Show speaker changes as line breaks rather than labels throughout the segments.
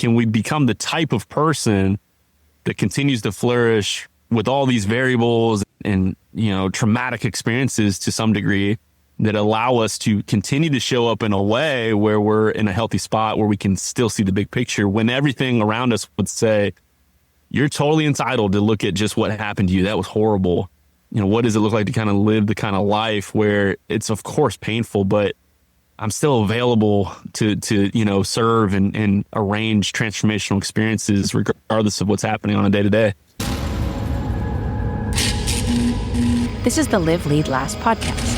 can we become the type of person that continues to flourish with all these variables and, traumatic experiences to some degree that allow us to continue to show up in a way where we're in a healthy spot where we can still see the big picture when everything around us would say, you're totally entitled to look at just what happened to you. That was horrible. What does it look like to kind of live the kind of life where it's of course painful, but I'm still available to serve and arrange transformational experiences regardless of what's happening on a day-to-day.
This is the Live, Lead, Last podcast.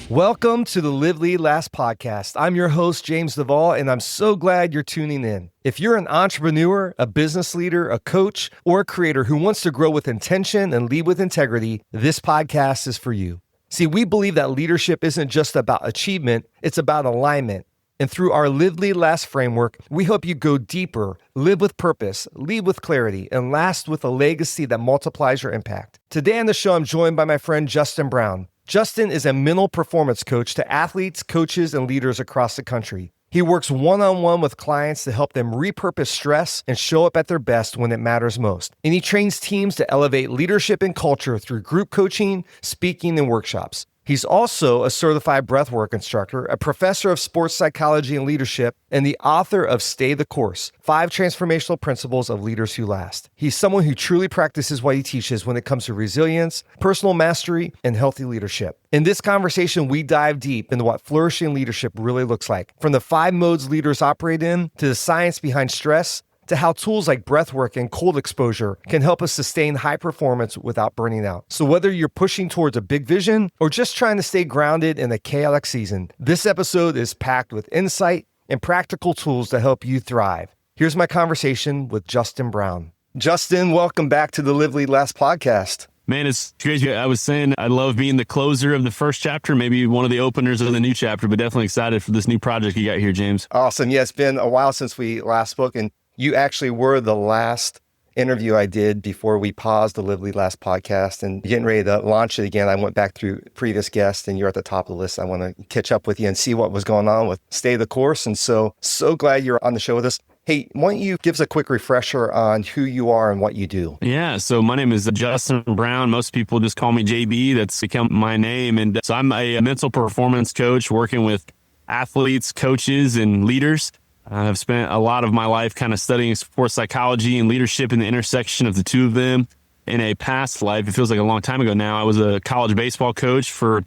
Welcome to the Live, Lead, Last podcast. I'm your host, James Duvall, and I'm so glad you're tuning in. If you're an entrepreneur, a business leader, a coach, or a creator who wants to grow with intention and lead with integrity, this podcast is for you. See, we believe that leadership isn't just about achievement, it's about alignment. And through our Live, Lead, Last framework, we help you go deeper, live with purpose, lead with clarity, and last with a legacy that multiplies your impact. Today on the show, I'm joined by my friend Justin Brown. Justin is a mental performance coach to athletes, coaches, and leaders across the country. He works one-on-one with clients to help them repurpose stress and show up at their best when it matters most. And he trains teams to elevate leadership and culture through group coaching, speaking, and workshops. He's also a certified breathwork instructor, a professor of sports psychology and leadership, and the author of Stay the Course, 5 Transformational Principles of Leaders Who Last. He's someone who truly practices what he teaches when it comes to resilience, personal mastery, and healthy leadership. In this conversation, we dive deep into what flourishing leadership really looks like, from the 5 modes leaders operate in, to the science behind stress, to how tools like breathwork and cold exposure can help us sustain high performance without burning out. So whether you're pushing towards a big vision or just trying to stay grounded in a chaotic season, this episode is packed with insight and practical tools to help you thrive. Here's my conversation with Justin Brown. Justin, welcome back to the Live, Lead, Last podcast.
Man, it's crazy. I was saying I love being the closer of the first chapter, maybe one of the openers of the new chapter, but definitely excited for this new project you got here, James.
Awesome. Yeah, it's been a while since we last spoke, and you actually were the last interview I did before we paused the Live, Lead, Last podcast and getting ready to launch it again. I went back through previous guests and you're at the top of the list. I want to catch up with you and see what was going on with Stay the Course. And so glad you're on the show with us. Hey, why don't you give us a quick refresher on who you are and what you do?
Yeah, so my name is Justin Brown. Most people just call me JB. That's become my name. And so I'm a mental performance coach working with athletes, coaches, and leaders. I've spent a lot of my life kind of studying sports psychology and leadership in the intersection of the two of them. In a past life, it feels like a long time ago now, I was a college baseball coach for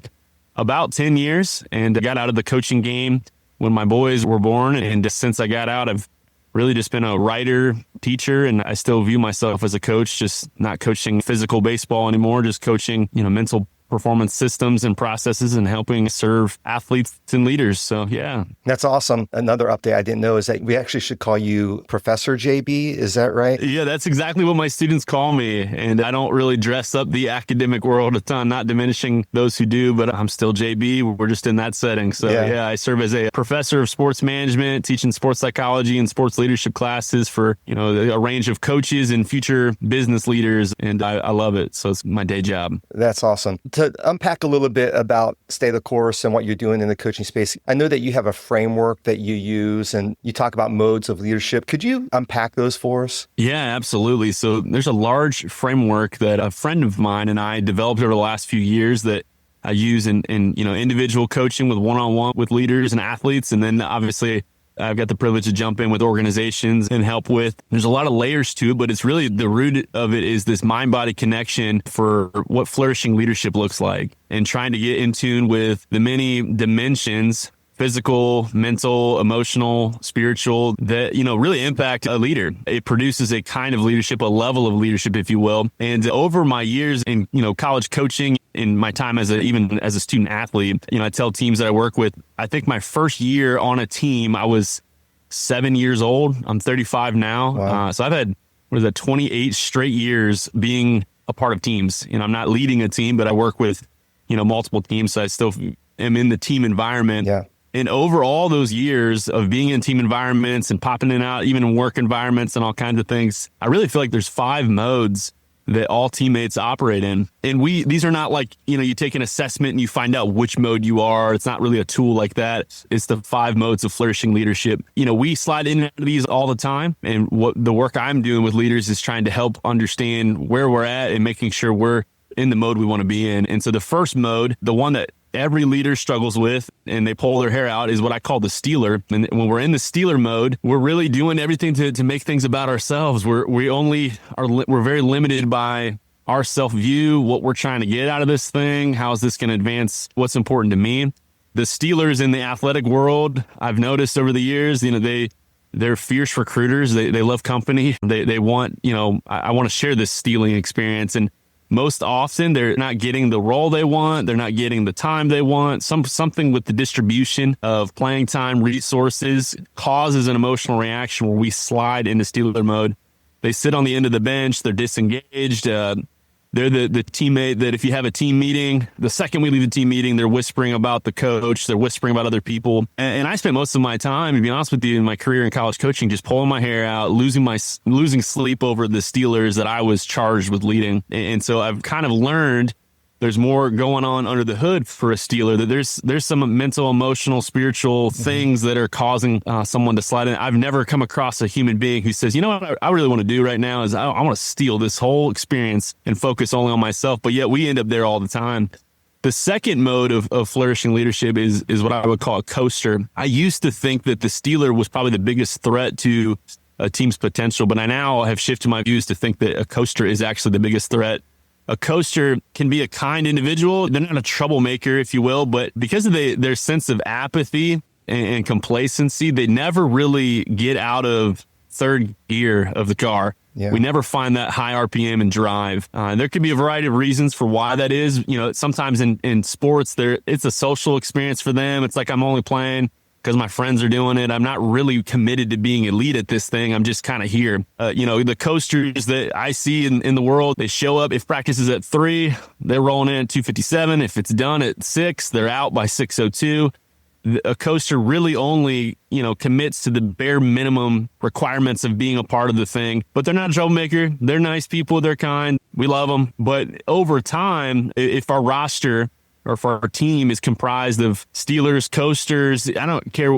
about 10 years and I got out of the coaching game when my boys were born. And since I got out, I've really just been a writer, teacher, and I still view myself as a coach, just not coaching physical baseball anymore, just coaching, mental performance systems and processes and helping serve athletes and leaders. So, yeah.
That's awesome. Another update I didn't know is that we actually should call you Professor JB. Is that right?
Yeah, that's exactly what my students call me. And I don't really dress up the academic world a ton, not diminishing those who do, but I'm still JB. We're just in that setting. So, yeah, I serve as a professor of sports management, teaching sports psychology and sports leadership classes for, a range of coaches and future business leaders. And I love it. So it's my day job.
That's awesome. To unpack a little bit about Stay the Course and what you're doing in the coaching space, I know that you have a framework that you use and you talk about modes of leadership. Could you unpack those for us?
Yeah, absolutely. So there's a large framework that a friend of mine and I developed over the last few years that I use in individual coaching with one-on-one with leaders and athletes. And then obviously I've got the privilege to jump in with organizations and help with. There's a lot of layers to it, but it's really the root of it is this mind-body connection for what flourishing leadership looks like and trying to get in tune with the many dimensions, physical, mental, emotional, spiritual, that, really impact a leader. It produces a kind of leadership, a level of leadership, if you will. And over my years in, college coaching, in my time even as a student athlete, I tell teams that I work with, I think my first year on a team, I was 7 years old. I'm 35 now.
Wow.
So I've had, 28 straight years being a part of teams. I'm not leading a team, but I work with, multiple teams. So I still am in the team environment.
Yeah.
And over all those years of being in team environments and popping in and out, even in work environments and all kinds of things, I really feel like there's 5 modes that all teammates operate in. And these are not like, you take an assessment and you find out which mode you are. It's not really a tool like that. It's the 5 modes of flourishing leadership. We slide in and out of these all the time. And what the work I'm doing with leaders is trying to help understand where we're at and making sure we're in the mode we want to be in. And so the first mode, the one that every leader struggles with and they pull their hair out, is what I call the stealer. And when we're in the stealer mode, we're really doing everything to make things about ourselves. We're very limited by our self-view, what we're trying to get out of this thing. How is this going to advance what's important to me? The stealers in the athletic world, I've noticed over the years, they're fierce recruiters. They love company. They want, I want to share this stealing experience. And most often they're not getting the role they want. They're not getting the time they want. Something with the distribution of playing time, resources causes an emotional reaction where we slide into stealer mode. They sit on the end of the bench. They're disengaged. They're the teammate that if you have a team meeting, the second we leave the team meeting, they're whispering about the coach. They're whispering about other people. And I spent most of my time, to be honest with you, in my career in college coaching, just pulling my hair out, losing sleep over the Steelers that I was charged with leading. And so I've kind of learned there's more going on under the hood for a Steeler, that there's some mental, emotional, spiritual things that are causing someone to slide in. I've never come across a human being who says, what I really want to do right now is I want to steal this whole experience and focus only on myself. But yet we end up there all the time. The second mode of flourishing leadership is what I would call a coaster. I used to think that the Steeler was probably the biggest threat to a team's potential, but I now have shifted my views to think that a coaster is actually the biggest threat. A coaster can be a kind individual. They're not a troublemaker, if you will, but because of their sense of apathy and complacency, they never really get out of third gear of the car. Yeah. We never find that high RPM and drive. There could be a variety of reasons for why that is. Sometimes in sports, it's a social experience for them. It's like, I'm only playing because my friends are doing it. I'm not really committed to being elite at this thing. I'm just kind of here. The coasters that I see in the world, they show up. If practice is at 3, they're rolling in at 2:57. If it's done at 6, they're out by 6:02. A coaster really only, commits to the bare minimum requirements of being a part of the thing. But they're not a troublemaker. They're nice people. They're kind. We love them. But over time, if our roster or if our team is comprised of Steelers, coasters, I don't care,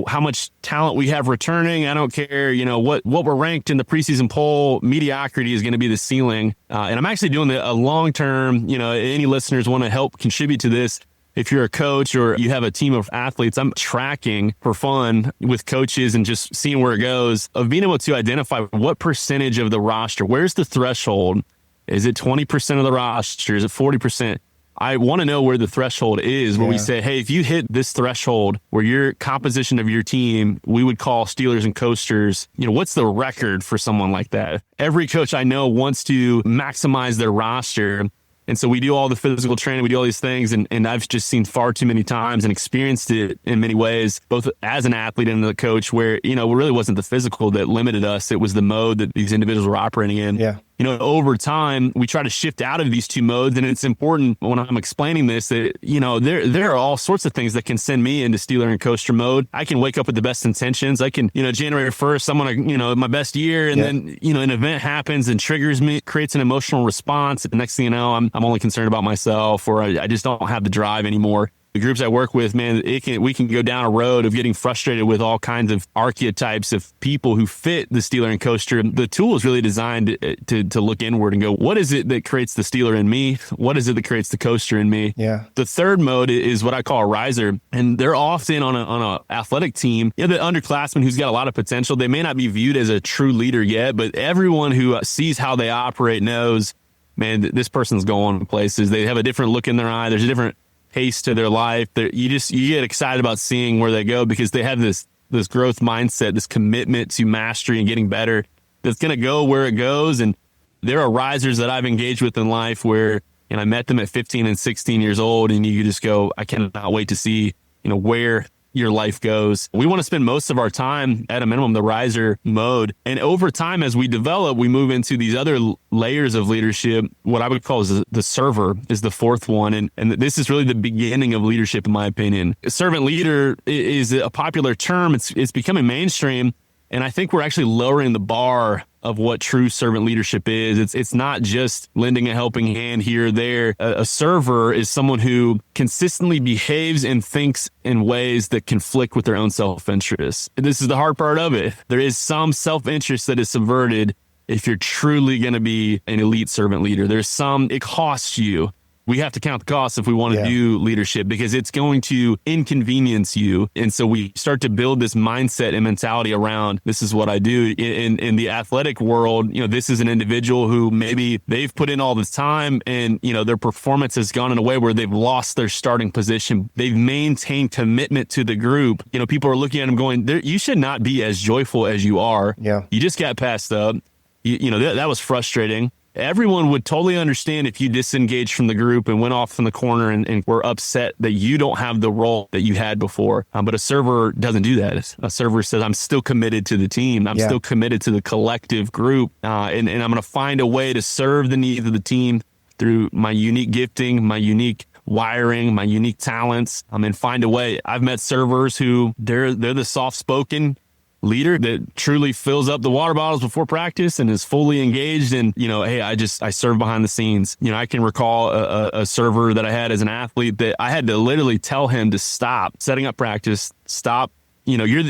how much talent we have returning. I don't care, what we're ranked in the preseason poll. Mediocrity is going to be the ceiling. And I'm actually doing a long-term, any listeners want to help contribute to this. If you're a coach or you have a team of athletes, I'm tracking for fun with coaches and just seeing where it goes, of being able to identify what percentage of the roster, where's the threshold? Is it 20% of the roster? Is it 40%? I want to know where the threshold is, where we say, hey, if you hit this threshold where your composition of your team, we would call Steelers and coasters, what's the record for someone like that? Every coach I know wants to maximize their roster. And so we do all the physical training, we do all these things. And I've just seen far too many times and experienced it in many ways, both as an athlete and a coach, where, it really wasn't the physical that limited us. It was the mode that these individuals were operating in. Yeah. Over time, we try to shift out of these two modes. And it's important when I'm explaining this that, there are all sorts of things that can send me into Steeler and coaster mode. I can wake up with the best intentions. I can, January 1st, I'm going to, my best year. And then, an event happens and triggers me, creates an emotional response. And the next thing you know, I'm only concerned about myself, or I just don't have the drive anymore. The groups I work with, man, we can go down a road of getting frustrated with all kinds of archetypes of people who fit the Steeler and coaster. The tool is really designed to look inward and go, what is it that creates the Steeler in me? What is it that creates the coaster in me? Yeah. The third mode is what I call a riser. And they're often on a athletic team, the underclassman who's got a lot of potential. They may not be viewed as a true leader yet, but everyone who sees how they operate knows, man, this person's going places. They have a different look in their eye. There's a different pace to their life. You get excited about seeing where they go because they have this growth mindset, this commitment to mastery and getting better that's going to go where it goes. And there are risers that I've engaged with in life where, I met them at 15 and 16 years old, and you just go, I cannot wait to see, where your life goes. We want to spend most of our time, at a minimum, the riser mode. And over time, as we develop, we move into these other layers of leadership. What I would call is the server is the fourth one. And this is really the beginning of leadership, in my opinion. A servant leader is a popular term. It's becoming mainstream. And I think we're actually lowering the bar of what true servant leadership is. It's not just lending a helping hand here or there. A server is someone who consistently behaves and thinks in ways that conflict with their own self-interest. This is the hard part of it. There is some self-interest that is subverted if you're truly going to be an elite servant leader. It costs you. We have to count the costs if we want to do leadership, because it's going to inconvenience you. And so we start to build this mindset and mentality around, this is what I do. In the athletic world, this is an individual who maybe they've put in all this time and, their performance has gone in a way where they've lost their starting position. They've maintained commitment to the group. People are looking at them going, you should not be as joyful as you are.
Yeah.
You just got passed up. That was frustrating. Everyone would totally understand if you disengaged from the group and went off in the corner and were upset that you don't have the role that you had before. But a server doesn't do that. A server says, I'm still committed to the team. I'm still committed to the collective group. And I'm going to find a way to serve the needs of the team through my unique gifting, my unique wiring, my unique talents, and find a way. I've met servers who they're the soft-spoken leader that truly fills up the water bottles before practice and is fully engaged. And, hey, I serve behind the scenes. I can recall a server that I had as an athlete that I had to literally tell him to stop setting up practice, stop.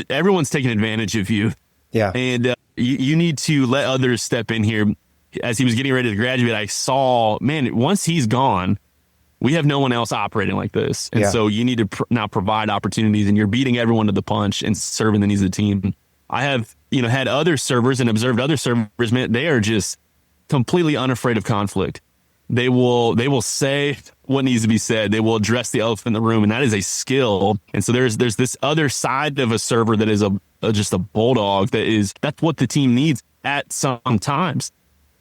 Everyone's taking advantage of you.
Yeah.
And you need to let others step in here. As he was getting ready to graduate, I saw, man, once he's gone, we have no one else operating like this. And so you need to now provide opportunities, and you're beating everyone to the punch and serving the needs of the team. I have, had other servers and observed other servers, man, they are just completely unafraid of conflict. They will say what needs to be said. They will address the elephant in the room, and that is a skill. And so there's this other side of a server that is just a bulldog. That's what the team needs at some times.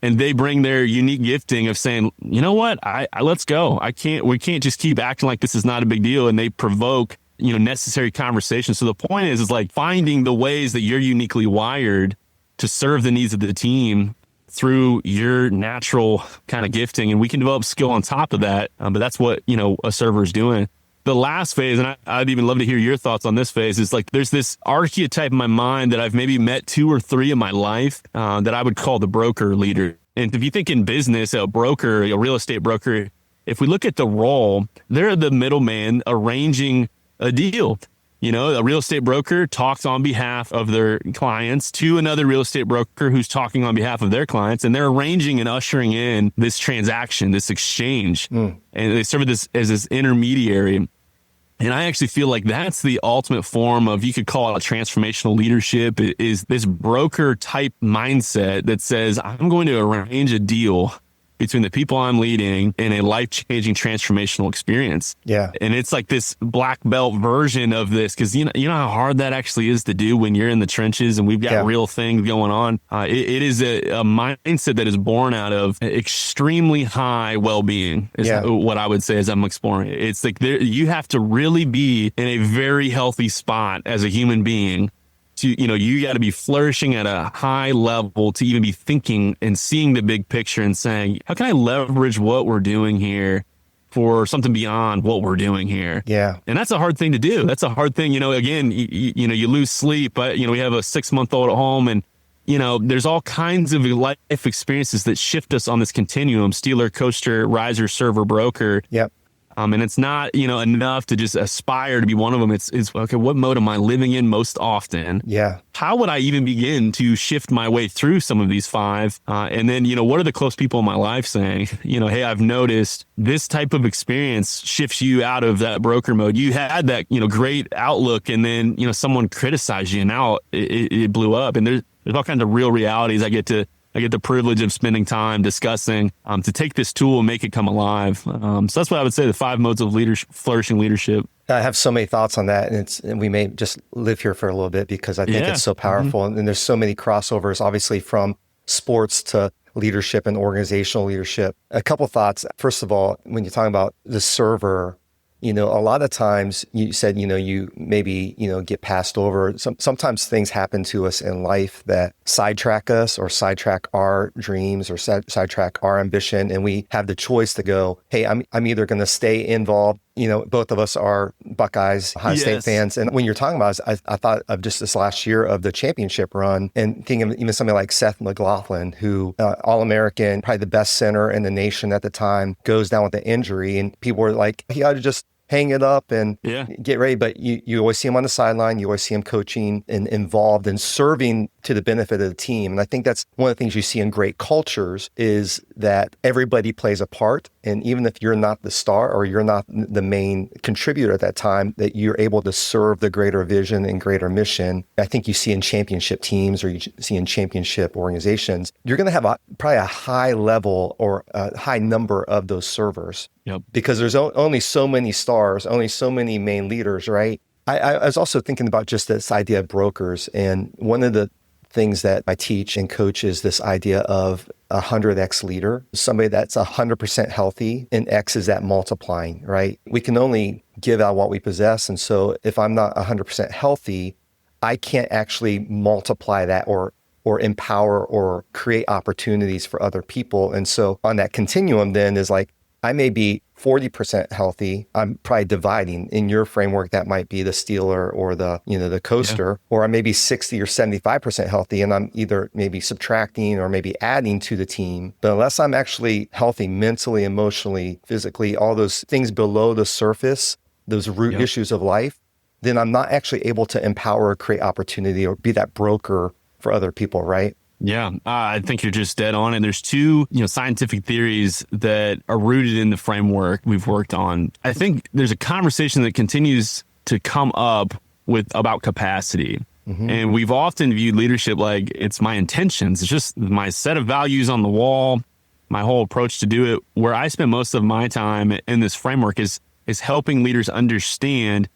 And they bring their unique gifting of saying, you know what, let's go. We can't just keep acting like this is not a big deal. And they provoke, necessary conversations. So the point is like finding the ways that you're uniquely wired to serve the needs of the team through your natural kind of gifting. And we can develop skill on top of that. But that's what, a server is doing. The last phase, and I'd even love to hear your thoughts on this phase, is like there's this archetype in my mind that I've maybe met 2 or 3 in my life that I would call the broker leader. And if you think in business, a broker, a real estate broker, if we look at the role, they're the middleman arranging a deal. A real estate broker talks on behalf of their clients to another real estate broker who's talking on behalf of their clients, and they're arranging and ushering in this transaction, this exchange. And they serve as this intermediary. And I actually feel like that's the ultimate form of, you could call it a transformational leadership, is this broker type mindset that says, I'm going to arrange a deal between the people I'm leading in a life-changing transformational experience. Yeah. And it's like this black belt version of this, because you know how hard that actually is to do when you're in the trenches and we've got real things going on. It is a mindset that is born out of extremely high well-being is what I would say as I'm exploring it. It's like you have to really be in a very healthy spot as a human being. You got to be flourishing at a high level to even be thinking and seeing the big picture and saying, how can I leverage what we're doing here for something beyond what we're doing here? Yeah. And that's a hard thing to do. That's a hard thing. Again, you lose sleep, but, we have a 6-month-old at home, and, there's all kinds of life experiences that shift us on this continuum: stealer, coaster, riser, server, broker. Yep. And it's not, enough to just aspire to be one of them. It's okay, what mode am I living in most often? Yeah. How would I even begin to shift my way through some of these 5? And then, what are the close people in my life saying? Hey, I've noticed this type of experience shifts you out of that broker mode. You had that, great outlook, and then, someone criticized you, and now it blew up. And there's all kinds of real realities I get the privilege of spending time discussing to take this tool and make it come alive. So that's what I would say, the 5 modes of flourishing leadership.
I have so many thoughts on that, and we may just live here for a little bit because I think it's so powerful. Mm-hmm. And there's so many crossovers, obviously, from sports to leadership and organizational leadership. A couple thoughts. First of all, when you're talking about the server, a lot of times you said, you maybe, get passed over. Sometimes things happen to us in life that sidetrack us or sidetrack our dreams or sidetrack our ambition. And we have the choice to go, hey, I'm either going to stay involved both of us are Buckeyes, Ohio State fans. And when you're talking about it, I thought of just this last year of the championship run and thinking of even somebody like Seth McLaughlin, who All-American, probably the best center in the nation at the time, goes down with an injury. And people were like, he ought to just hang it up and get ready. But you always see him on the sideline. You always see him coaching and involved and serving to the benefit of the team. And I think that's one of the things you see in great cultures is that everybody plays a part. And even if you're not the star or you're not the main contributor at that time, that you're able to serve the greater vision and greater mission. I think you see in championship teams or you see in championship organizations, you're going to have probably a high level or a high number of those servers.
Yep.
Because there's only so many stars, only so many main leaders, right? I was also thinking about just this idea of brokers. And one of the things that I teach and coach is this idea of 100x leader, somebody that's 100% healthy, and X is that multiplying, right? We can only give out what we possess. And so if I'm not 100% healthy, I can't actually multiply that or empower or create opportunities for other people. And so on that continuum then is like, I may be 40% healthy. I'm probably dividing. In your framework, that might be the stealer or the coaster, or I may be 60 or 75% healthy, and I'm either maybe subtracting or maybe adding to the team. But unless I'm actually healthy mentally, emotionally, physically, all those things below the surface, those root issues of life, then I'm not actually able to empower or create opportunity or be that broker for other people, right?
Yeah, I think you're just dead on. And there's two, scientific theories that are rooted in the framework we've worked on. I think there's a conversation that continues to come up about capacity. Mm-hmm. And we've often viewed leadership like it's my intentions. It's just my set of values on the wall, my whole approach to do it. Where I spend most of my time in this framework is helping leaders understand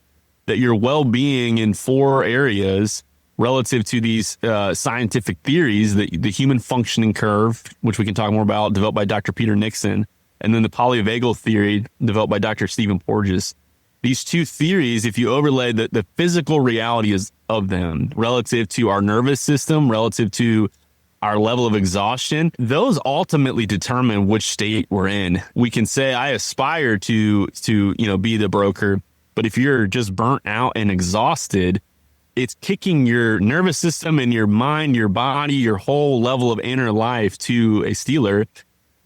that your well-being in 4 areas relative to these scientific theories, the human functioning curve, which we can talk more about, developed by Dr. Peter Nixon, and then the polyvagal theory developed by Dr. Stephen Porges. These 2 theories, if you overlay the physical realities of them relative to our nervous system, relative to our level of exhaustion, those ultimately determine which state we're in. We can say, I aspire to be the broker, but if you're just burnt out and exhausted, it's kicking your nervous system and your mind, your body, your whole level of inner life to a stealer.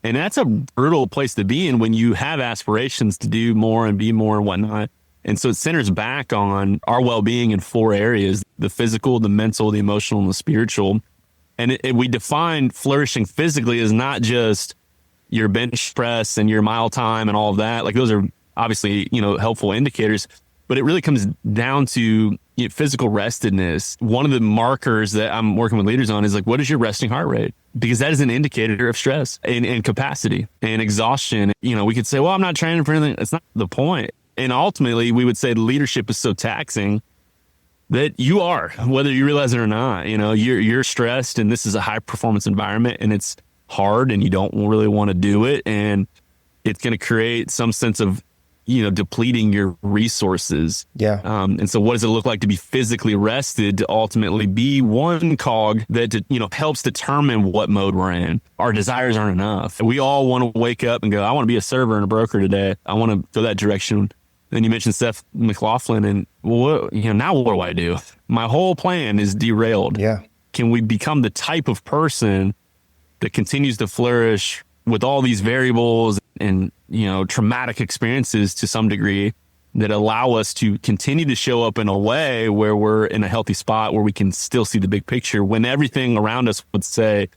And that's a brutal place to be in when you have aspirations to do more and be more and whatnot. And so it centers back on our well-being in 4 areas: the physical, the mental, the emotional, and the spiritual. And we define flourishing physically as not just your bench press and your mile time and all of that. Like those are obviously, helpful indicators, but it really comes down to physical restedness. One of the markers that I'm working with leaders on is like, what is your resting heart rate? Because that is an indicator of stress and capacity and exhaustion. We could say, well, I'm not training for anything. That's not the point. And ultimately, we would say leadership is so taxing that you are, whether you realize it or not. You're stressed, and this is a high performance environment, and it's hard, and you don't really want to do it, and it's going to create some sense of depleting your resources.
Yeah.
And so what does it look like to be physically rested to ultimately be one cog that, helps determine what mode we're in? Our desires aren't enough. We all want to wake up and go, I want to be a server and a broker today. I want to go that direction. Then you mentioned Seth McLaughlin, and now what do I do? My whole plan is derailed.
Yeah.
Can we become the type of person that continues to flourish with all these variables and, traumatic experiences to some degree that allow us to continue to show up in a way where we're in a healthy spot where we can still see the big picture when everything around us would say,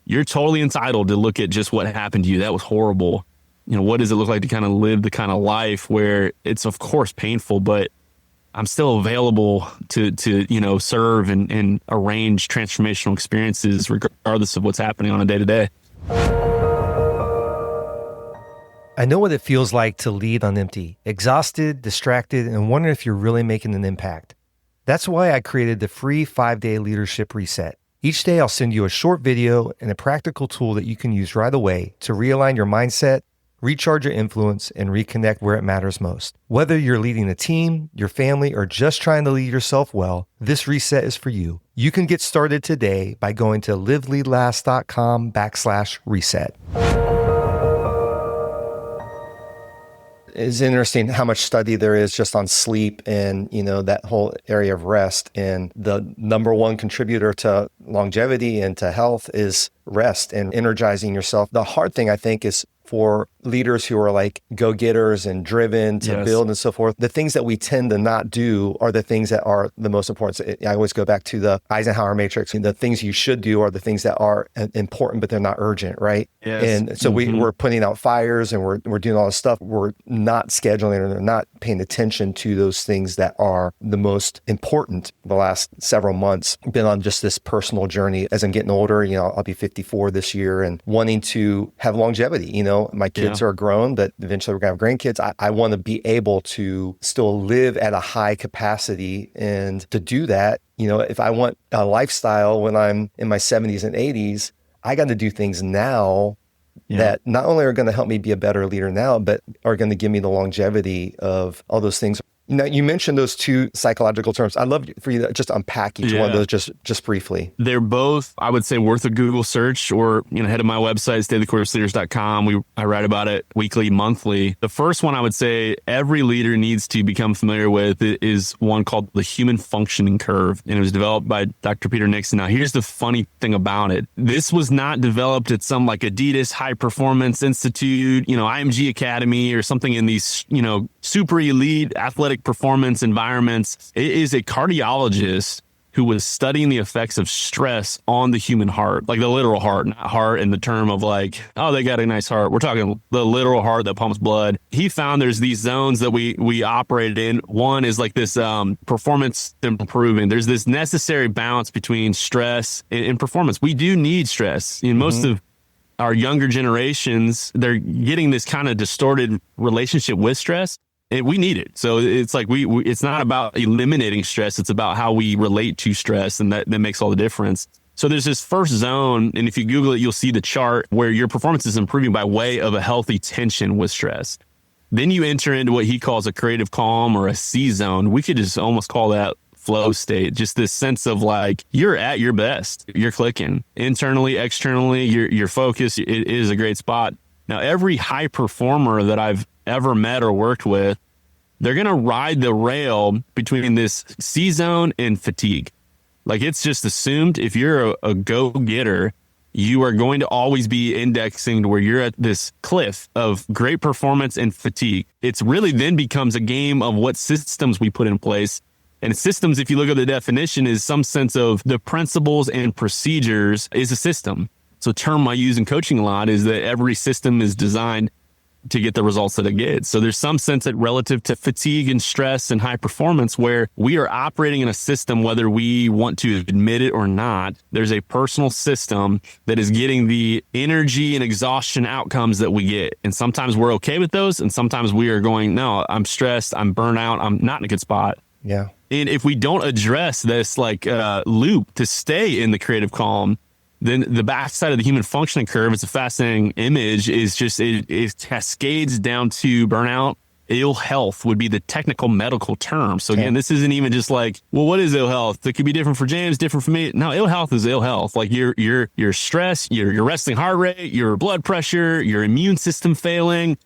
you're totally entitled to look at just what happened to you. That was horrible. What does it look like to kind of live the kind of life where it's of course painful, but I'm still available to serve and arrange transformational experiences regardless of what's happening on a day-to-day.
I know what it feels like to lead on empty, exhausted, distracted, and wondering if you're really making an impact. That's why I created the free 5-day leadership reset. Each day, I'll send you a short video and a practical tool that you can use right away to realign your mindset, recharge your influence, and reconnect where it matters most. Whether you're leading a team, your family, or just trying to lead yourself well, this reset is for you. You can get started today by going to liveleadlast.com/reset. It's interesting how much study there is just on sleep and, that whole area of rest. And the number one contributor to longevity and to health is rest and energizing yourself. The hard thing, I think, is for leaders who are like go-getters and driven to build and so forth. The things that we tend to not do are the things that are the most important. I always go back to the Eisenhower matrix. The things you should do are the things that are important, but they're not urgent, right?
Yes.
And so we're putting out fires and we're doing all this stuff. We're not scheduling or not paying attention to those things that are the most important. The last several months, been on just this personal journey as I'm getting older. I'll be 54 this year and wanting to have longevity. My kids are grown, but eventually we're going to have grandkids. I want to be able to still live at a high capacity. And to do that, if I want a lifestyle when I'm in my 70s and 80s, I got to do things now that not only are going to help me be a better leader now, but are going to give me the longevity of all those things. You mentioned those two psychological terms. I'd love for you to just unpack each one of those just briefly.
They're both, I would say, worth a Google search, or head to my website, staythecourse.leaders.com. I write about it weekly, monthly. The first one I would say every leader needs to become familiar with is one called the human functioning curve. And it was developed by Dr. Peter Nixon. Now, here's the funny thing about it. This was not developed at some like Adidas High Performance Institute, IMG Academy or something in these, super elite athletic performance environments. It is a cardiologist who was studying the effects of stress on the human heart, like the literal heart, not heart in the term of like, oh, they got a nice heart. We're talking the literal heart that pumps blood. He found there's these zones that we operated in. One is like this performance improvement. There's this necessary balance between stress and performance. We do need stress. Most of our younger generations, they're getting this kind of distorted relationship with stress. And we need it. So it's like it's not about eliminating stress. It's about how we relate to stress. And that makes all the difference. So there's this first zone. And if you Google it, you'll see the chart where your performance is improving by way of a healthy tension with stress. Then you enter into what he calls a creative calm or a C zone. We could just almost call that flow state. Just this sense of like, you're at your best. You're clicking internally, externally, your focus. It is a great spot. Now, every high performer that I've ever met or worked with, they're going to ride the rail between this C zone and fatigue. Like it's just assumed if you're a go-getter, you are going to always be indexing to where you're at this cliff of great performance and fatigue. It's really then becomes a game of what systems we put in place. And systems, if you look at the definition, is some sense of the principles and procedures is a system. So a term I use in coaching a lot is that every system is designed to get the results that it gets. So there's some sense that relative to fatigue and stress and high performance, where we are operating in a system, whether we want to admit it or not, there's a personal system that is getting the energy and exhaustion outcomes that we get. And sometimes we're okay with those. And sometimes we are going, no, I'm stressed, I'm burnt out, I'm not in a good spot.
Yeah.
And if we don't address this loop to stay in the creative calm, then the backside of the human functioning curve, it's a fascinating image, is just it cascades down to burnout. Ill health would be the technical medical term. So again, this isn't even just like, well, what is ill health? It could be different for James, different for me. No, ill health is ill health. Like your stress, your resting heart rate, your blood pressure, your immune system failing.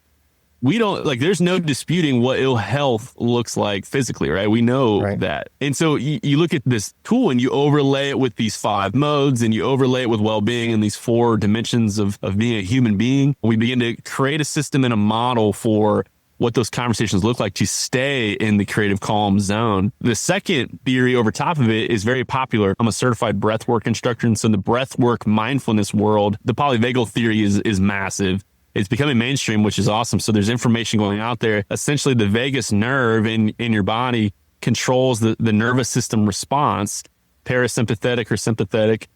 We don't there's no disputing what ill health looks like physically, right? We know that. And so you look at this tool and you overlay it with these 5 modes and you overlay it with well-being and these 4 dimensions of being a human being. We begin to create a system and a model for what those conversations look like to stay in the creative calm zone. The second theory over top of it is very popular. I'm a certified breathwork instructor. And so in the breathwork mindfulness world, the polyvagal theory is massive. It's becoming mainstream, which is awesome. So there's information going out there. Essentially, the vagus nerve in your body controls the nervous system response, parasympathetic or sympathetic.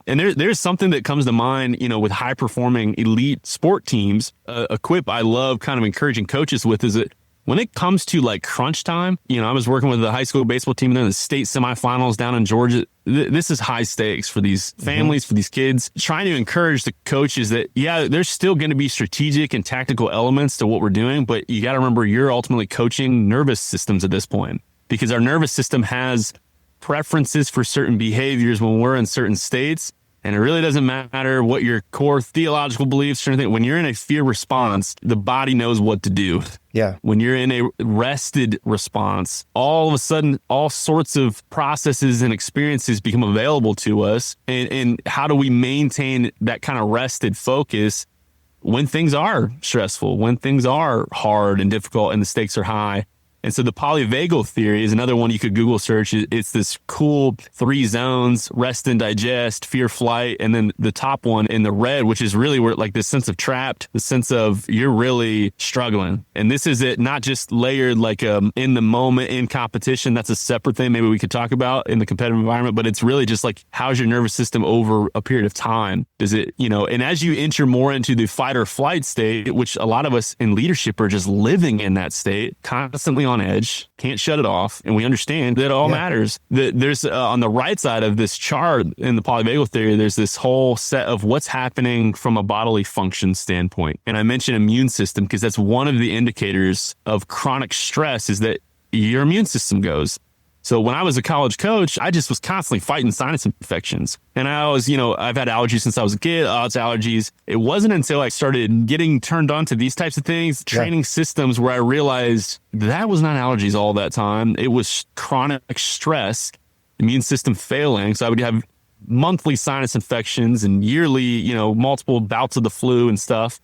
And there's something that comes to mind, with high performing elite sport teams. A quip I love kind of encouraging coaches with is that when it comes to like crunch time, I was working with the high school baseball team and they're in the state semifinals down in Georgia. This is high stakes for these families, for these kids, trying to encourage the coaches that, there's still going to be strategic and tactical elements to what we're doing, but you got to remember you're ultimately coaching nervous systems at this point, because our nervous system has preferences for certain behaviors when we're in certain states. And it really doesn't matter what your core theological beliefs or anything. When you're in a fear response, the body knows what to do.
Yeah.
When you're in a rested response, all of a sudden, all sorts of processes and experiences become available to us. And how do we maintain that kind of rested focus when things are stressful, when things are hard and difficult and the stakes are high? And so the polyvagal theory is another one you could Google search. It's this cool 3 zones: rest and digest, fear, flight, and then the top one in the red, which is really where like this sense of trapped, the sense of you're really struggling. And this is it, not just layered like in the moment, in competition. That's a separate thing maybe we could talk about in the competitive environment, but it's really just like, how's your nervous system over a period of time? Does it, and as you enter more into the fight or flight state, which a lot of us in leadership are just living in that state, constantly on edge, can't shut it off. And we understand that it all matters. There's on the right side of this chart in the polyvagal theory, there's this whole set of what's happening from a bodily function standpoint. And I mentioned immune system because that's one of the indicators of chronic stress, is that your immune system goes. So when I was a college coach, I just was constantly fighting sinus infections. And I was, I've had allergies since I was a kid, odds allergies. It wasn't until I started getting turned on to these types of things, training systems, where I realized that was not allergies all that time. It was chronic stress, immune system failing. So I would have monthly sinus infections and yearly, multiple bouts of the flu and stuff,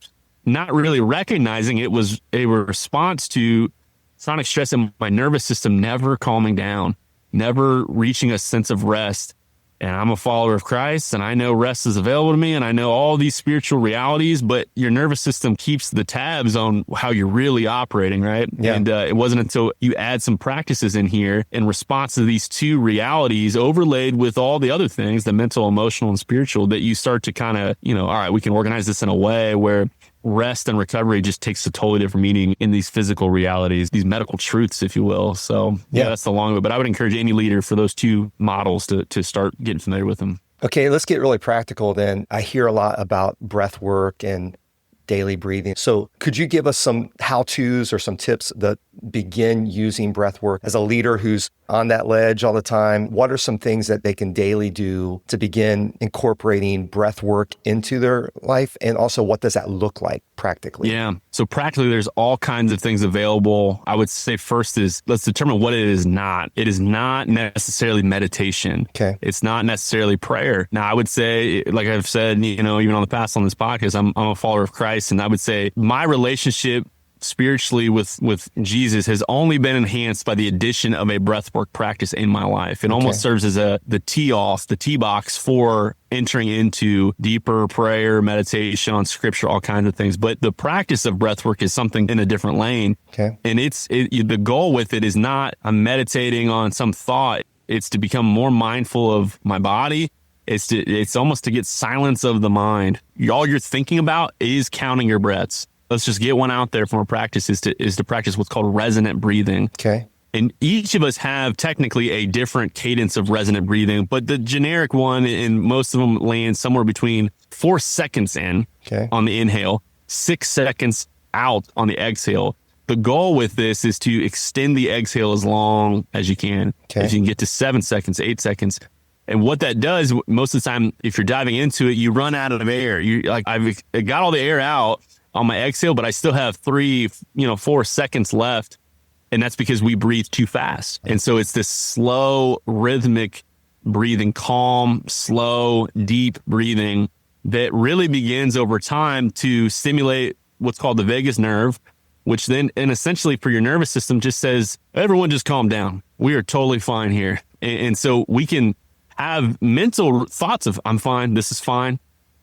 not really recognizing it was a response to chronic stress in my nervous system never calming down, never reaching a sense of rest. And I'm a follower of Christ, and I know rest is available to me, and I know all these spiritual realities, but your nervous system keeps the tabs on how you're really operating, right? Yeah. And it wasn't until you add some practices in here in response to these two realities overlaid with all the other things, the mental, emotional, and spiritual, that you start to kind of, all right, we can organize this in a way where rest and recovery just takes a totally different meaning in these physical realities, these medical truths, if you will. So that's the long of it. But I would encourage any leader for those two models to start getting familiar with them.
Okay, let's get really practical then. I hear a lot about breath work and daily breathing. So could you give us some how-tos or some tips that begin using breath work as a leader who's on that ledge all the time? What are some things that they can daily do to begin incorporating breath work into their life? And also, what does that look like practically?
Yeah. So practically, there's all kinds of things available. I would say first is, let's determine what it is not. It is not necessarily meditation.
Okay.
It's not necessarily prayer. Now, I would say, like I've said, even on the past on this podcast, I'm a follower of Christ. And I would say my relationship spiritually with Jesus has only been enhanced by the addition of a breathwork practice in my life. It almost serves as the tee box for entering into deeper prayer, meditation on scripture, all kinds of things. But the practice of breathwork is something in a different lane.
Okay.
And the goal with it is not I'm meditating on some thought. It's to become more mindful of my body. It's almost to get silence of the mind. All you're thinking about is counting your breaths. Let's just get one out there from a practice is to practice what's called resonant breathing.
Okay.
And each of us have technically a different cadence of resonant breathing, but the generic one, and most of them land somewhere between 4 seconds in on the inhale, 6 seconds out on the exhale. The goal with this is to extend the exhale as long as you can. Okay. If you can get to 7 seconds, 8 seconds. And what that does, most of the time, if you're diving into it, you run out of air. I've got all the air out on my exhale, but I still have 4 seconds left. And that's because we breathe too fast. And so it's this slow, rhythmic breathing, calm, slow, deep breathing that really begins over time to stimulate what's called the vagus nerve, which then, and essentially for your nervous system, just says, everyone just calm down. We are totally fine here. And so we can have mental thoughts of, I'm fine, this is fine.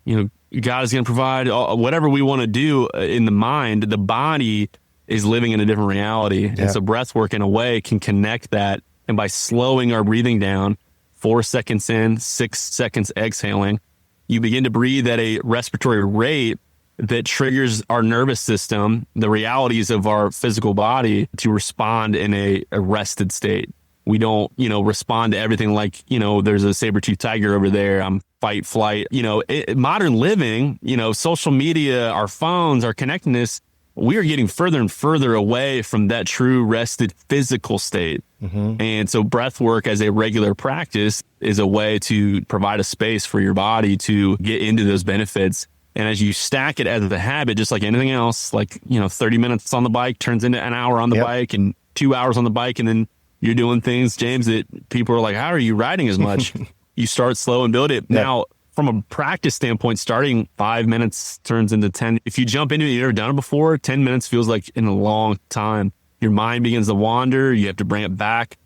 God is going to provide whatever we want to do in the mind. The body is living in a different reality. Yeah. And so breath work in a way can connect that. And by slowing our breathing down, 4 seconds in, 6 seconds exhaling, you begin to breathe at a respiratory rate that triggers our nervous system, the realities of our physical body, to respond in a rested state. We don't, respond to everything like, there's a saber-toothed tiger over there. I'm fight, flight. Modern living, social media, our phones, our connectedness we are getting further and further away from that true rested physical state. And so breath work as a regular practice is a way to provide a space for your body to get into those benefits. And as you stack it as a habit, just like anything else, like, 30 minutes on the bike turns into an hour on the bike and 2 hours on the bike. And then you're doing things, James, that people are like, how are you riding as much? You start slow and build it. Now, from a practice standpoint, starting 5 minutes turns into 10. If you jump into it, you've never done it before, 10 minutes feels like in a long time. Your mind begins to wander. You have to bring it back.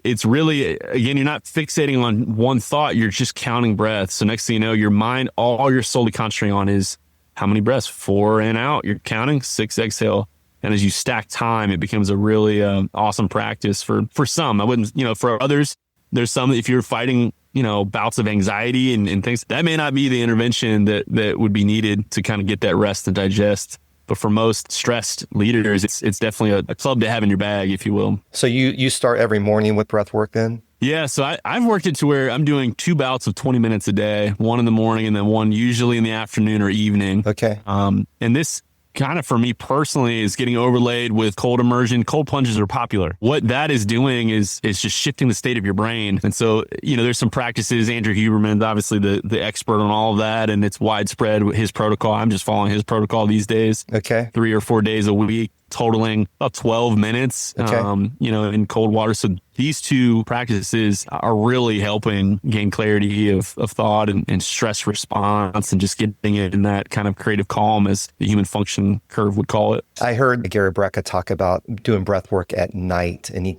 It's really, again, you're not fixating on one thought. You're just counting breaths. So next thing you know, your mind, all you're solely concentrating on is how many breaths, 4 in, out. You're counting, 6 exhale. And as you stack time, it becomes a really awesome practice for some. I wouldn't, for others, there's some, if you're fighting, bouts of anxiety and things, that may not be the intervention that would be needed to kind of get that rest and digest. But for most stressed leaders, it's definitely a club to have in your bag, if you will.
So you start every morning with breath work then?
Yeah, so I've worked it to where I'm doing 2 bouts of 20 minutes a day, one in the morning and then one usually in the afternoon or evening.
Okay.
And this kind of, for me personally, is getting overlaid with cold immersion. Cold plunges are popular. What that is doing is just shifting the state of your brain. And so, there's some practices. Andrew Huberman's obviously the expert on all of that, and it's widespread with his protocol. I'm just following his protocol these days.
Okay.
3 or 4 days a week, totaling about 12 minutes, in cold water. So these 2 practices are really helping gain clarity of thought and stress response and just getting it in that kind of creative calm, as the human function curve would call it.
I heard Gary Brecka talk about doing breath work at night, and he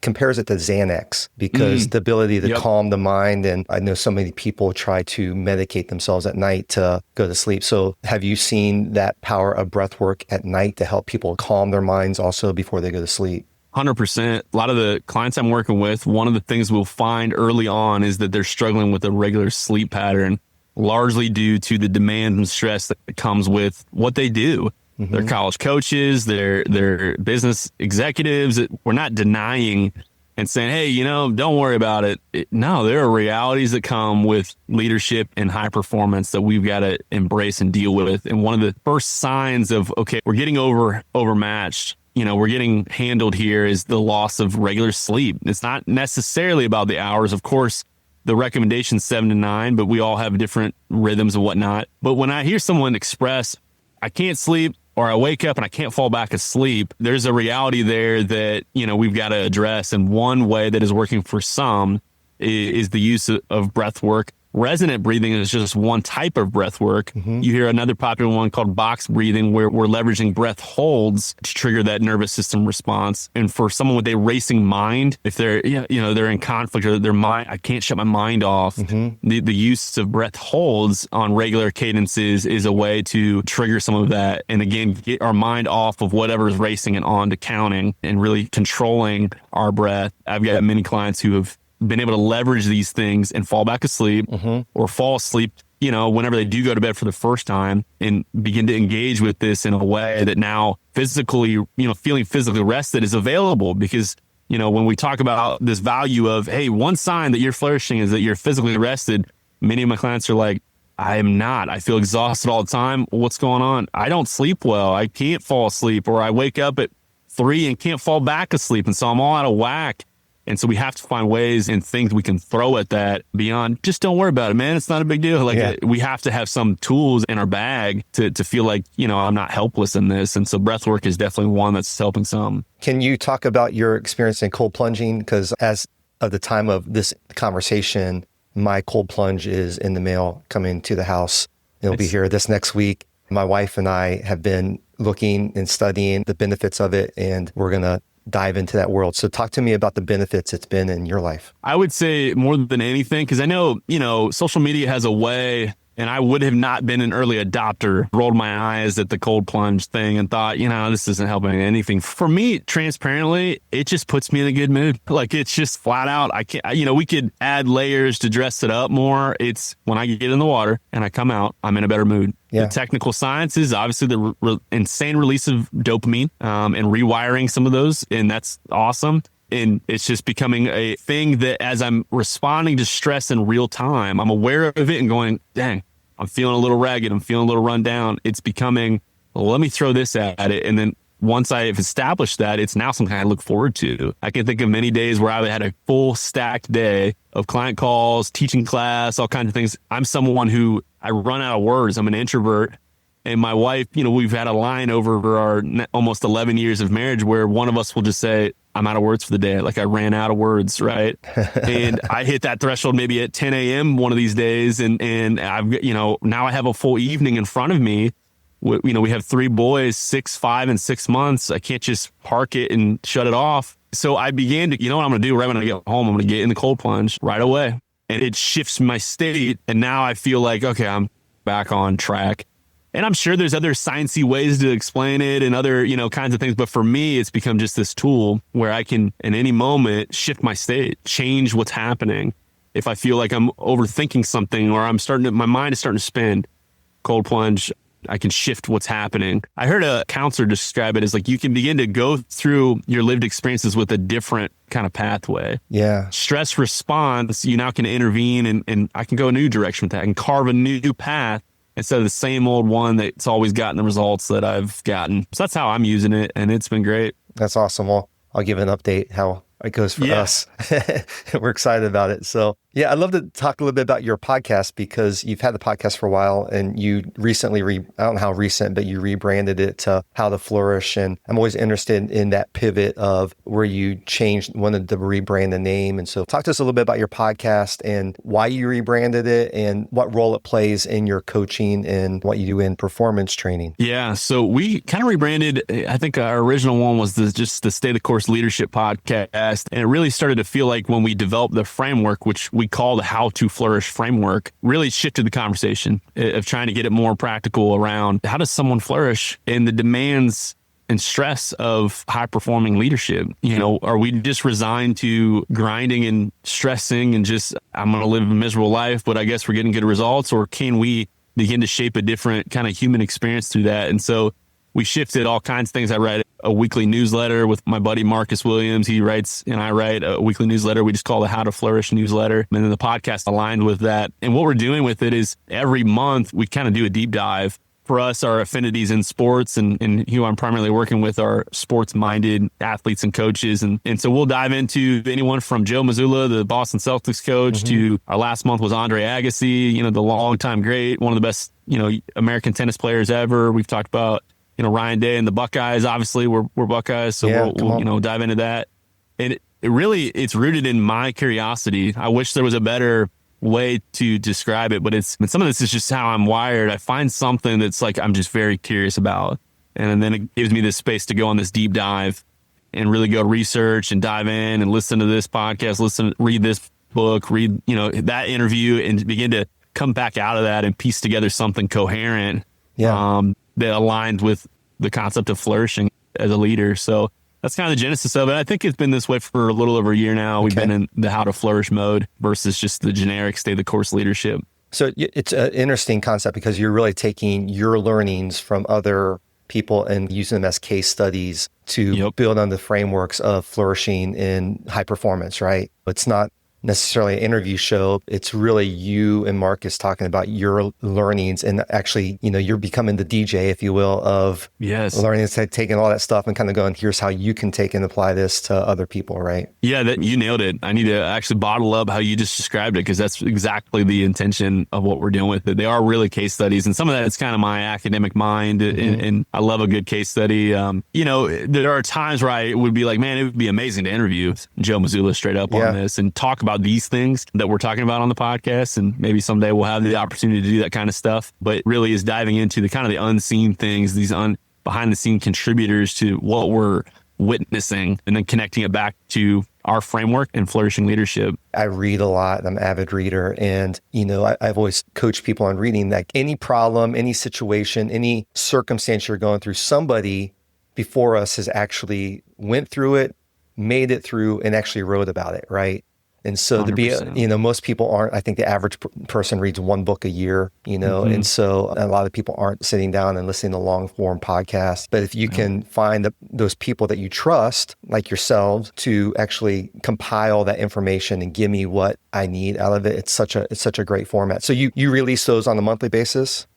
compares it to Xanax because the ability to calm the mind. And I know so many people try to medicate themselves at night to go to sleep. So have you seen that power of breath work at night to help people calm their minds also before they go to sleep?
100%. A lot of the clients I'm working with, one of the things we'll find early on is that they're struggling with a regular sleep pattern, largely due to the demand and stress that comes with what they do. They're college coaches, they're business executives. We're not denying and saying, hey, don't worry about it. No, there are realities that come with leadership and high performance that we've got to embrace and deal with. And one of the first signs of, okay, we're getting overmatched, we're getting handled here, is the loss of regular sleep. It's not necessarily about the hours. Of course, the recommendation's 7 to 9, but we all have different rhythms and whatnot. But when I hear someone express, I can't sleep, or I wake up and I can't fall back asleep, there's a reality there that, we've got to address. And one way that is working for some is the use of breath work. Resonant breathing is just one type of breath work. You hear another popular one called box breathing, where we're leveraging breath holds to trigger that nervous system response. And for someone with a racing mind, if they're, they're in conflict or their mind, I can't shut my mind off. The use of breath holds on regular cadences is a way to trigger some of that. And again, get our mind off of whatever is racing and on to counting and really controlling our breath. I've got many clients who have been able to leverage these things and fall back asleep or fall asleep, whenever they do go to bed for the first time, and begin to engage with this in a way that now physically, feeling physically rested is available. Because, when we talk about this value of, hey, one sign that you're flourishing is that you're physically rested, many of my clients are like, I am not. I feel exhausted all the time. What's going on? I don't sleep well. I can't fall asleep, or I wake up at 3 and can't fall back asleep. And so I'm all out of whack. And so we have to find ways and things we can throw at that beyond just don't worry about it, man. It's not a big deal. We have to have some tools in our bag to feel like, I'm not helpless in this. And so breath work is definitely one that's helping some. Can
you talk about your experience in cold plunging? Because as of the time of this conversation, my cold plunge is in the mail coming to the house. It'll be here this next week. My wife and I have been looking and studying the benefits of it, and we're going to dive into that world. So talk to me about the benefits it's been in your life.
I would say more than anything, because I know, social media has a way, and I would have not been an early adopter, rolled my eyes at the cold plunge thing and thought, this isn't helping anything. For me, transparently, it just puts me in a good mood. Like, it's just flat out. I can't, we could add layers to dress it up more. It's when I get in the water and I come out, I'm in a better mood. Yeah. The technical science is obviously the insane release of dopamine and rewiring some of those. And that's awesome. And it's just becoming a thing that as I'm responding to stress in real time, I'm aware of it and going, dang, I'm feeling a little ragged. I'm feeling a little run down. It's becoming well, let me throw this at it. And then once I've established that, it's now something I look forward to. I can think of many days where I had a full stacked day of client calls, teaching class, all kinds of things. I'm someone who I run out of words. I'm an introvert. And my wife, we've had a line over our almost 11 years of marriage where one of us will just say, I'm out of words for the day. Like I ran out of words, right? And I hit that threshold maybe at 10 a.m. one of these days. And I've, now I have a full evening in front of me. We have 3 boys, 6, 5, and 6 months. I can't just park it and shut it off. So I began to, what I'm going to do right when I get home, I'm going to get in the cold plunge right away. And it shifts my state. And now I feel like, okay, I'm back on track. And I'm sure there's other sciencey ways to explain it and other, kinds of things. But for me, it's become just this tool where I can, in any moment, shift my state, change what's happening. If I feel like I'm overthinking something or my mind is starting to spin, cold plunge, I can shift what's happening. I heard a counselor describe it as like you can begin to go through your lived experiences with a different kind of pathway.
Yeah.
Stress response, you now can intervene and I can go a new direction with that and carve a new path instead of the same old one that's always gotten the results that I've gotten. So that's how I'm using it, and it's been great.
That's awesome. Well, I'll give an update how it goes for us. We're excited about it. So yeah, I'd love to talk a little bit about your podcast because you've had the podcast for a while and you recently, I don't know how recent, but you rebranded it to How to Flourish. And I'm always interested in that pivot of where you wanted to rebrand the name. And so talk to us a little bit about your podcast and why you rebranded it and what role it plays in your coaching and what you do in performance training.
Yeah. So we kind of rebranded. I think our original one was just the Stay the Course Leadership podcast. And it really started to feel like when we developed the framework, which we call the How to Flourish framework, really shifted the conversation of trying to get it more practical around how does someone flourish in the demands and stress of high performing leadership. Are we just resigned to grinding and stressing and just, I'm going to live a miserable life, but I guess we're getting good results? Or can we begin to shape a different kind of human experience through that? And so we shifted all kinds of things. I write a weekly newsletter with my buddy Marcus Williams. He writes and I write a weekly newsletter. We just call the How to Flourish newsletter. And then the podcast aligned with that. And what we're doing with it is every month we kind of do a deep dive. For us, our affinities in sports and who I'm primarily working with are sports-minded athletes and coaches. And so we'll dive into anyone from Joe Mazzulla, the Boston Celtics coach, to our last month was Andre Agassi, the longtime great, one of the best, American tennis players ever. We've talked about Ryan Day and the Buckeyes. Obviously, we're Buckeyes, so we'll dive into that. And it's rooted in my curiosity. I wish there was a better way to describe it, but some of this is just how I'm wired. I find something that's like I'm just very curious about, and then it gives me this space to go on this deep dive and really go research and dive in and listen to this podcast, read this book, read that interview, and begin to come back out of that and piece together something coherent. That aligned with the concept of flourishing as a leader. So that's kind of the genesis of it. I think it's been this way for a little over a year now. We've been in the How to Flourish mode versus just the generic Stay the Course leadership.
So it's an interesting concept because you're really taking your learnings from other people and using them as case studies to build on the frameworks of flourishing in high performance, right? It's not necessarily an interview show. It's really you and Marcus talking about your learnings and actually, you're becoming the DJ, if you will, of learning, taking all that stuff and kind of going, here's how you can take and apply this to other people, right? Yeah,
you nailed it. I need to actually bottle up how you just described it because that's exactly the intention of what we're doing with it. They are really case studies, and some of that is kind of my academic mind, and I love a good case study. There are times where I would be like, man, it would be amazing to interview Joe Mazzulla straight up on this and talk about these things that we're talking about on the podcast, and maybe someday we'll have the opportunity to do that kind of stuff. But it really is diving into the kind of the unseen things, these behind the scene contributors to what we're witnessing, and then connecting it back to our framework and flourishing leadership.
I read a lot. I'm an avid reader. And, I've always coached people on reading that any problem, any situation, any circumstance you're going through, somebody before us has actually went through it, made it through, and actually wrote about it, right? And so 100%. To be, most people aren't, I think the average person reads one book a year, and so a lot of people aren't sitting down and listening to long form podcasts. But if you can find those people that you trust, like yourselves, to actually compile that information and give me what I need out of it, it's such a great format. So you release those on a monthly basis?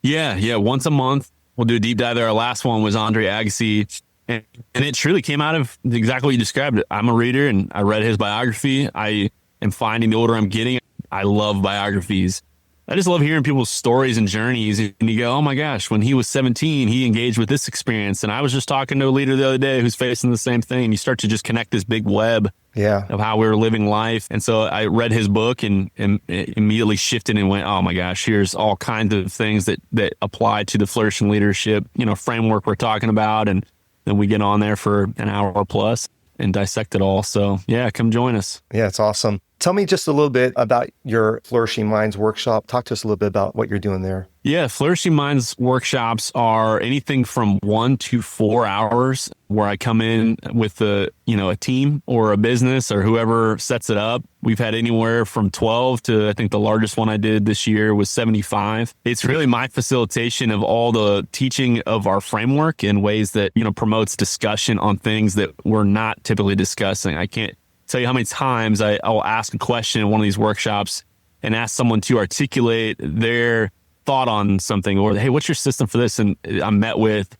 Yeah. Once a month. we'll do a deep dive there. Our last one was Andre Agassi. And it truly came out of exactly what you described. I'm a reader and I read his biography. I am finding the older I'm getting, I love biographies. I just love hearing people's stories and journeys. And you go, oh my gosh, when he was 17, he engaged with this experience. And I was just talking to a leader the other day who's facing the same thing. And you start to just connect this big web of how we were living life. And so I read his book and immediately shifted and went, oh my gosh, here's all kinds of things that apply to the flourishing leadership, framework we're talking about. And then we get on there for an hour plus and dissect it all. So yeah, come join us.
Yeah, it's awesome. Tell me just a little bit about your Flourishing Minds workshop. Talk to us a little bit about what you're doing there.
Yeah, Flourishing Minds workshops are anything from 1 to 4 hours where I come in with a team or a business or whoever sets it up. We've had anywhere from 12 to I think the largest one I did this year was 75. It's really my facilitation of all the teaching of our framework in ways that, promotes discussion on things that we're not typically discussing. I can't tell you how many times I'll ask a question in one of these workshops and ask someone to articulate their thought on something or, hey, what's your system for this? And I'm met with,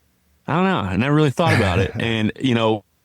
I don't know, I never really thought about it. And,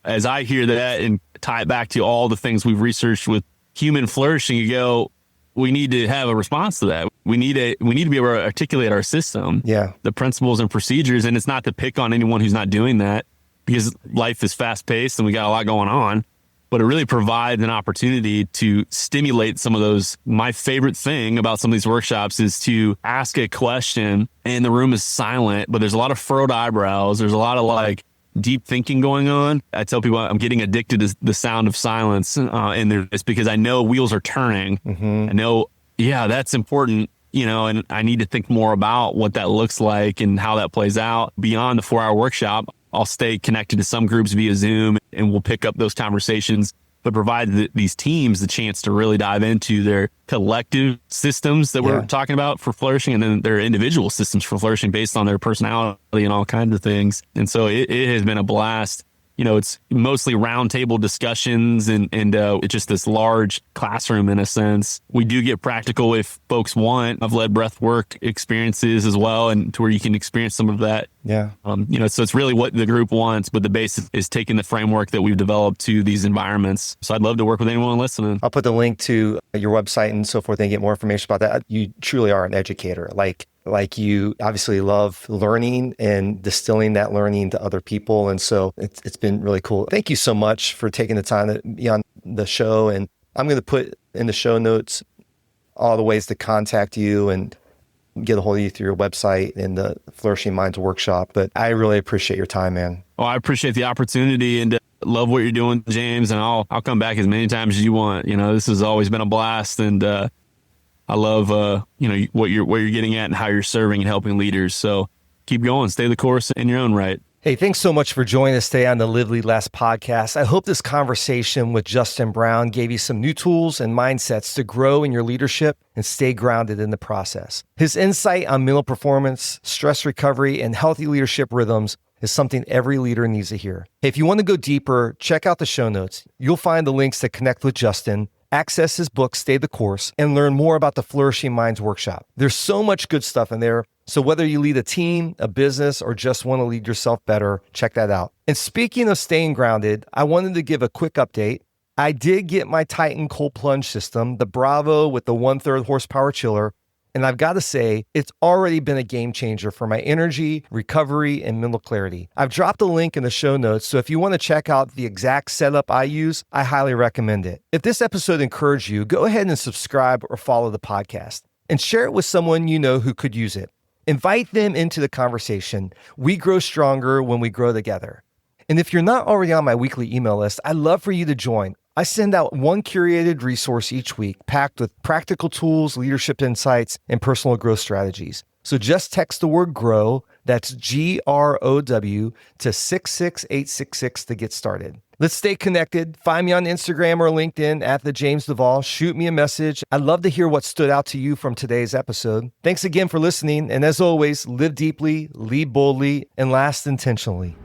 as I hear that and tie it back to all the things we've researched with human flourishing, you go, we need to have a response to that. We need to be able to articulate our system, the principles and procedures. And it's not to pick on anyone who's not doing that because life is fast paced and we got a lot going on. But it really provides an opportunity to stimulate some of those. My favorite thing about some of these workshops is to ask a question and the room is silent, but there's a lot of furrowed eyebrows. There's a lot of deep thinking going on. I tell people I'm getting addicted to the sound of silence. And it's because I know wheels are turning. Mm-hmm. I know, that's important, and I need to think more about what that looks like and how that plays out. Beyond the 4-hour workshop, I'll stay connected to some groups via Zoom and we'll pick up those conversations, but provide these teams the chance to really dive into their collective systems that we're talking about for flourishing and then their individual systems for flourishing based on their personality and all kinds of things. And so it has been a blast. It's mostly roundtable discussions and it's just this large classroom in a sense. We do get practical if folks want. I've led breathwork experiences as well, and to where you can experience some of that. Yeah. So it's really what the group wants, but the base is taking the framework that we've developed to these environments. So I'd love to work with anyone listening.
I'll put the link to your website and so forth and get more information about that. You truly are an educator. Like you obviously love learning and distilling that learning to other people. And so it's been really cool. Thank you so much for taking the time to be on the show. And I'm going to put in the show notes all the ways to contact you and get a hold of you through your website and the Flourishing Minds workshop. But I really appreciate your time, man.
Well, I appreciate the opportunity and love what you're doing, James. And I'll come back as many times as you want. This has always been a blast. And, I love, what you're getting at and how you're serving and helping leaders. So keep going, stay the course in your own right.
Hey, thanks so much for joining us today on the Live Lead Last podcast. I hope this conversation with Justin Brown gave you some new tools and mindsets to grow in your leadership and stay grounded in the process. His insight on mental performance, stress recovery, and healthy leadership rhythms is something every leader needs to hear. Hey, if you want to go deeper, check out the show notes. You'll find the links to connect with Justin, access his book, Stay the Course, and learn more about the Flourishing Minds workshop. There's so much good stuff in there. So whether you lead a team, a business, or just want to lead yourself better, check that out. And speaking of staying grounded, I wanted to give a quick update. I did get my Titan cold plunge system, the Bravo with the 1/3 horsepower chiller. And I've got to say, it's already been a game changer for my energy, recovery, and mental clarity. I've dropped a link in the show notes, so if you want to check out the exact setup I use, I highly recommend it. If this episode encouraged you, go ahead and subscribe or follow the podcast and share it with someone you know who could use it. Invite them into the conversation. We grow stronger when we grow together. And if you're not already on my weekly email list, I'd love for you to join. I send out one curated resource each week packed with practical tools, leadership insights, and personal growth strategies. So just text the word GROW, that's GROW, to 66866 to get started. Let's stay connected. Find me on Instagram or LinkedIn at the James Duvall. Shoot me a message. I'd love to hear what stood out to you from today's episode. Thanks again for listening. And as always, live deeply, lead boldly, and last intentionally.